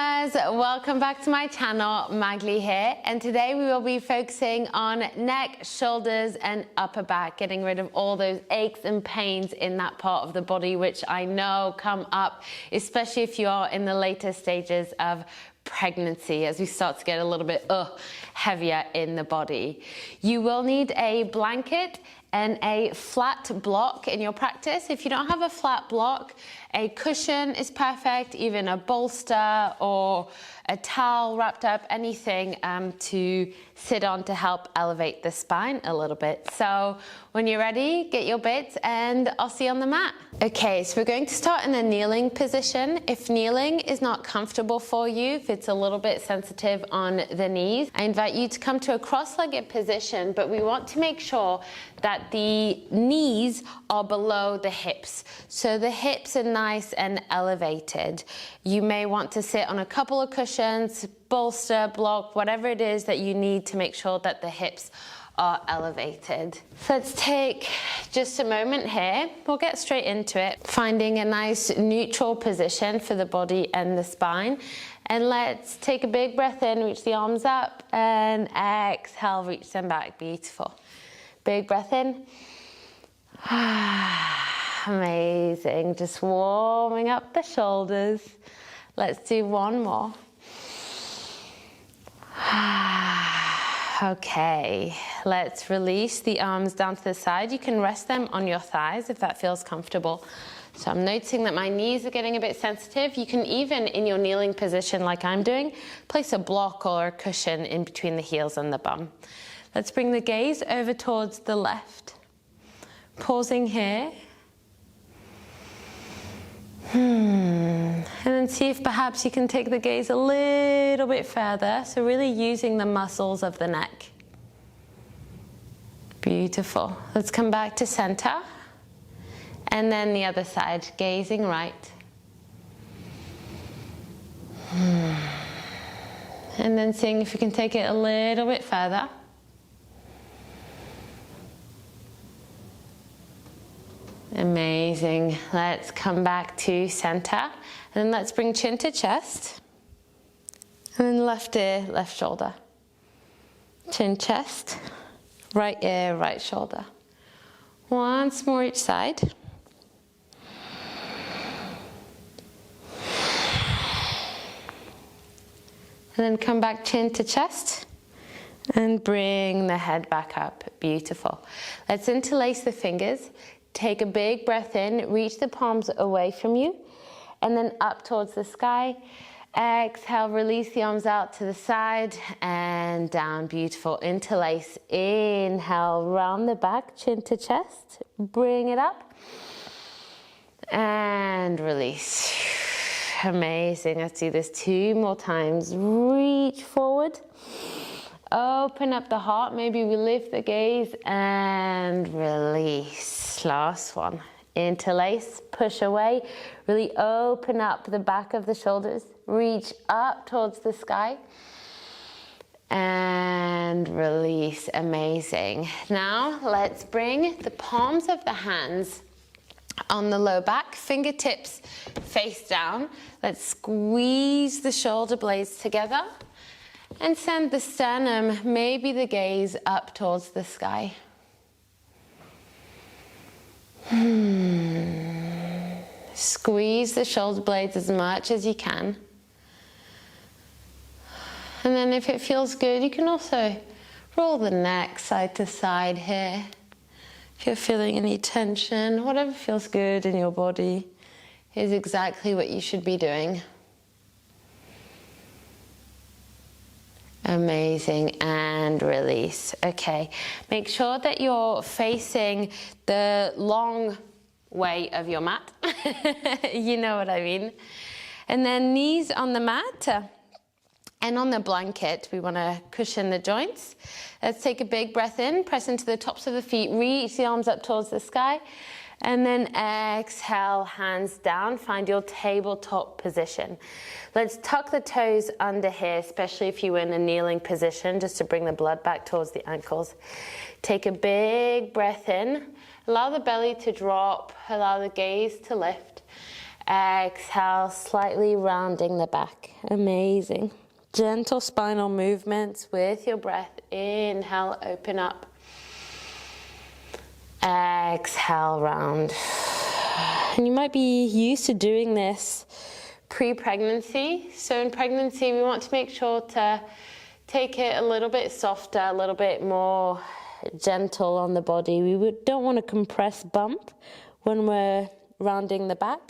Mamas, welcome back to my channel. Magali here, and today we will be focusing on neck, shoulders and upper back, getting rid of all those aches and pains in that part of the body which I know come up, especially if you are in the later stages of pregnancy, as we start to get a little bit heavier in the body. You will need a blanket and a flat block in your practice. If you don't have a flat block, a cushion is perfect, even a bolster or a towel wrapped up, anything to sit on to help elevate the spine a little bit. So when you're ready, get your bits and I'll see you on the mat. Okay, so we're going to start in a kneeling position. If kneeling is not comfortable for you, if it's a little bit sensitive on the knees, I invite you to come to a cross-legged position, but we want to make sure that the knees are below the hips. So the hips are nice and elevated. You may want to sit on a couple of cushions, bolster, block, whatever it is that you need to make sure that the hips are elevated. So let's take just a moment here. We'll get straight into it, finding a nice neutral position for the body and the spine. And let's take a big breath in, reach the arms up, and exhale, reach them back. Beautiful. Big breath in. Amazing. Just warming up the shoulders. Let's do one more. Okay, let's release the arms down to the side. You can rest them on your thighs if that feels comfortable. So I'm noticing that my knees are getting a bit sensitive. You can even, in your kneeling position like I'm doing, place a block or a cushion in between the heels and the bum. Let's bring the gaze over towards the left. Pausing here. And then see if perhaps you can take the gaze a little bit further. So really using the muscles of the neck. Beautiful. Let's come back to center. And then the other side, gazing right. And then seeing if you can take it a little bit further. Amazing. Let's come back to center. And then let's bring chin to chest. And then left ear, left shoulder. Chin, chest. Right ear, right shoulder. Once more each side. And then come back chin to chest. And bring the head back up. Beautiful. Let's interlace the fingers. Take a big breath in, reach the palms away from you, and then up towards the sky. Exhale, release the arms out to the side and down. Beautiful. Interlace. Inhale, round the back, chin to chest. Bring it up. And release. Amazing. Let's do this 2 more times. Reach forward. Open up the heart. Maybe we lift the gaze and release. Last one. Interlace, push away. Really open up the back of the shoulders. Reach up towards the sky. And release. Amazing. Now let's bring the palms of the hands on the low back, fingertips face down. Let's squeeze the shoulder blades together. And send the sternum, maybe the gaze up towards the sky. Squeeze the shoulder blades as much as you can. And then if it feels good, you can also roll the neck side to side here. If you're feeling any tension, whatever feels good in your body is exactly what you should be doing. Amazing, and release. Okay, make sure that you're facing the long way of your mat. You know what I mean. And then knees on the mat and on the blanket, we want to cushion the joints. Let's take a big breath in, press into the tops of the feet, reach the arms up towards the sky. And then exhale, hands down, find your tabletop position. Let's tuck the toes under here, especially if you were in a kneeling position, just to bring the blood back towards the ankles. Take a big breath in, allow the belly to drop, allow the gaze to lift. Exhale, slightly rounding the back. Amazing. Gentle spinal movements with your breath. Inhale, open up. Exhale, round. And you might be used to doing this pre-pregnancy. So in pregnancy, we want to make sure to take it a little bit softer, a little bit more gentle on the body. We don't want to compress bump when we're rounding the back.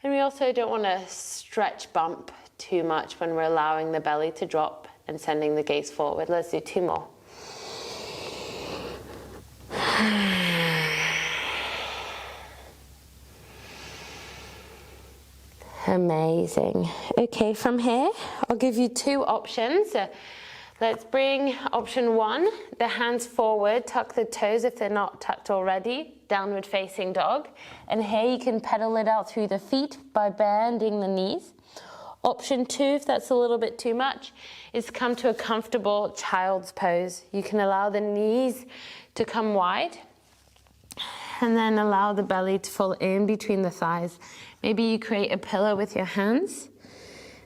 And we also don't want to stretch bump too much when we're allowing the belly to drop and sending the gaze forward. Let's do 2 more. Amazing. Okay, from here, I'll give you 2 options. Let's bring option 1, the hands forward, tuck the toes if they're not tucked already, downward facing dog. And here you can pedal it out through the feet by bending the knees. Option 2, if that's a little bit too much, is come to a comfortable child's pose. You can allow the knees to come wide and then allow the belly to fall in between the thighs. Maybe you create a pillow with your hands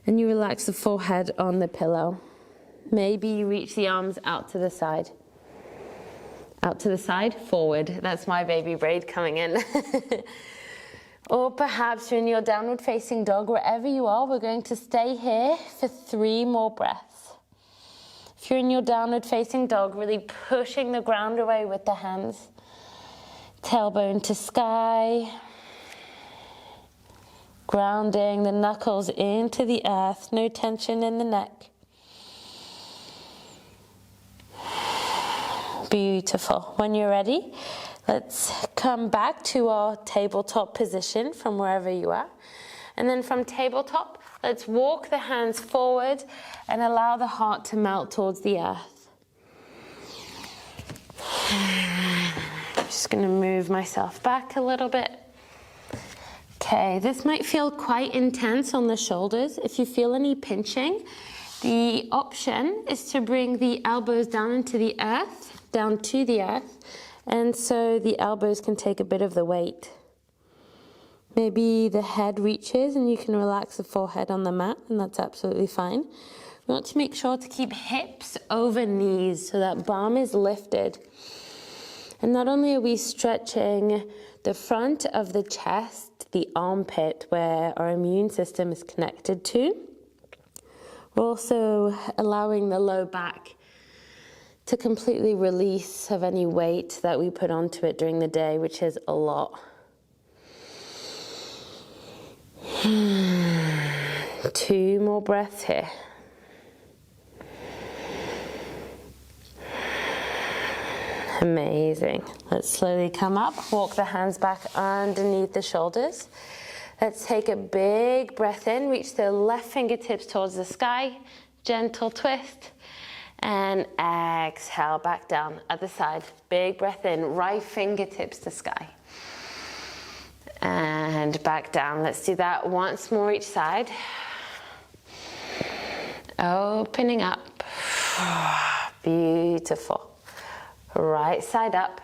and you relax the forehead on the pillow. Maybe you reach the arms out to the side. Out to the side, forward. That's my baby braid coming in. Or perhaps you're in your downward facing dog. Wherever you are, we're going to stay here for 3 more breaths. If you're in your downward facing dog, really pushing the ground away with the hands. Tailbone to sky. Grounding the knuckles into the earth. No tension in the neck. Beautiful. When you're ready, let's come back to our tabletop position from wherever you are. And then from tabletop, let's walk the hands forward and allow the heart to melt towards the earth. I'm just going to move myself back a little bit. Okay, this might feel quite intense on the shoulders. If you feel any pinching, the option is to bring the elbows down into the earth, down to the earth, and so the elbows can take a bit of the weight. Maybe the head reaches and you can relax the forehead on the mat, and that's absolutely fine. We want to make sure to keep hips over knees so that bum is lifted. And not only are we stretching the front of the chest, the armpit where our immune system is connected to, we're also allowing the low back to completely release of any weight that we put onto it during the day, which is a lot. 2 more breaths here. Amazing. Let's slowly come up, walk the hands back underneath the shoulders. Let's take a big breath in, reach the left fingertips towards the sky, gentle twist. And exhale, back down, other side. Big breath in, right fingertips to sky. And back down. Let's do that once more each side. Opening up. Beautiful. Right side up.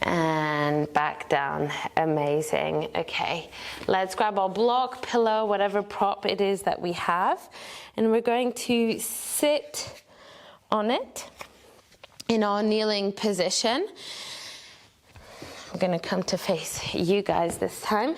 And back down. Amazing. Okay, let's grab our block, pillow, whatever prop it is that we have. And we're going to sit on it in our kneeling position. I'm going to come to face you guys this time.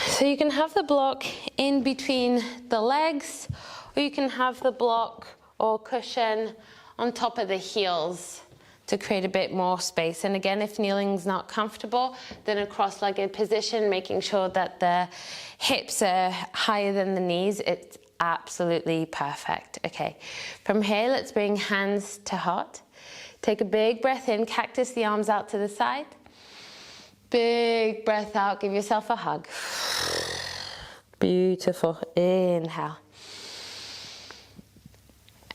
So you can have the block in between the legs, or you can have the block or cushion on top of the heels to create a bit more space. And again, if kneeling's not comfortable, then a cross-legged position, making sure that the hips are higher than the knees, it's absolutely perfect. Okay, from here, let's bring hands to heart. Take a big breath in, cactus the arms out to the side. Big breath out, give yourself a hug. Beautiful, inhale.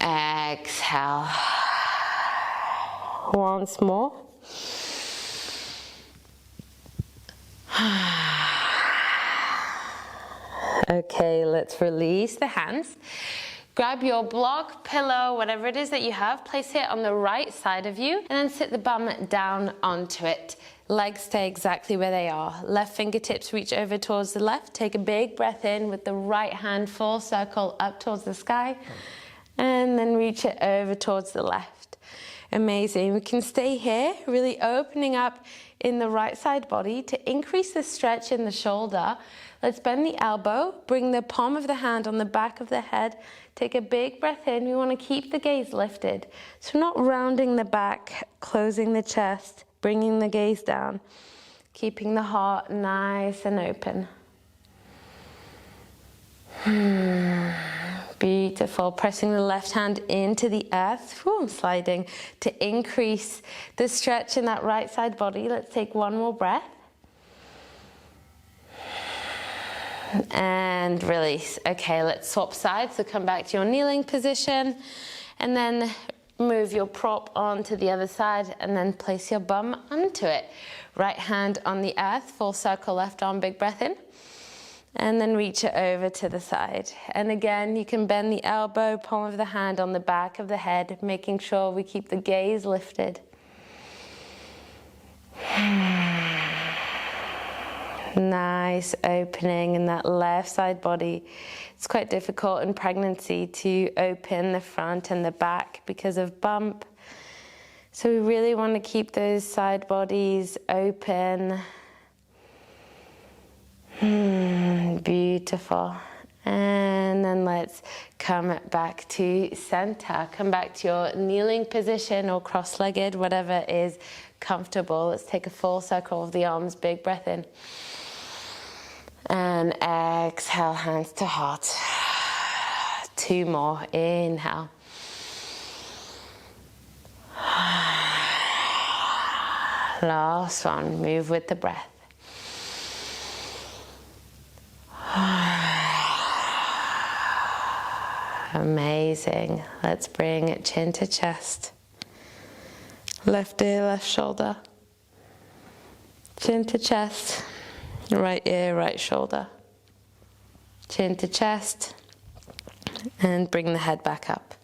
Exhale. Once more. Okay, let's release the hands. Grab your block, pillow, whatever it is that you have, place it on the right side of you, and then sit the bum down onto it. Legs stay exactly where they are. Left fingertips reach over towards the left. Take a big breath in with the right hand, full circle up towards the sky. And then reach it over towards the left. Amazing. We can stay here, really opening up in the right side body to increase the stretch in the shoulder. Let's bend the elbow, bring the palm of the hand on the back of the head. Take a big breath in. We want to keep the gaze lifted. So we're not rounding the back, closing the chest, bringing the gaze down, keeping the heart nice and open. Beautiful. Pressing the left hand into the earth. I'm sliding to increase the stretch in that right side body. Let's take one more breath. And release. Okay, let's swap sides. So come back to your kneeling position and then move your prop onto the other side and then place your bum onto it. Right hand on the earth, full circle, left arm, big breath in. And then reach it over to the side. And again, you can bend the elbow, palm of the hand on the back of the head, making sure we keep the gaze lifted. Nice opening in that left side body. It's quite difficult in pregnancy to open the front and the back because of bump. So we really want to keep those side bodies open. Beautiful. And then let's come back to center. Come back to your kneeling position or cross-legged, whatever is comfortable. Let's take a full circle of the arms, big breath in. And exhale, hands to heart. 2 more. Inhale. Last one. Move with the breath. Amazing. Let's bring it chin to chest. Left ear, left shoulder. Chin to chest. Right ear, right shoulder. Chin to chest. And bring the head back up.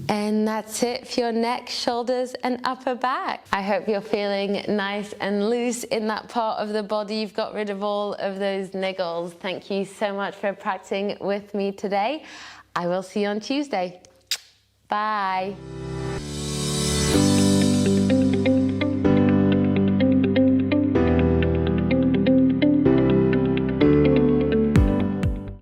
And that's it for your neck, shoulders, and upper back. I hope you're feeling nice and loose in that part of the body. You've got rid of all of those niggles. Thank you so much for practicing with me today. I will see you on Tuesday. Bye.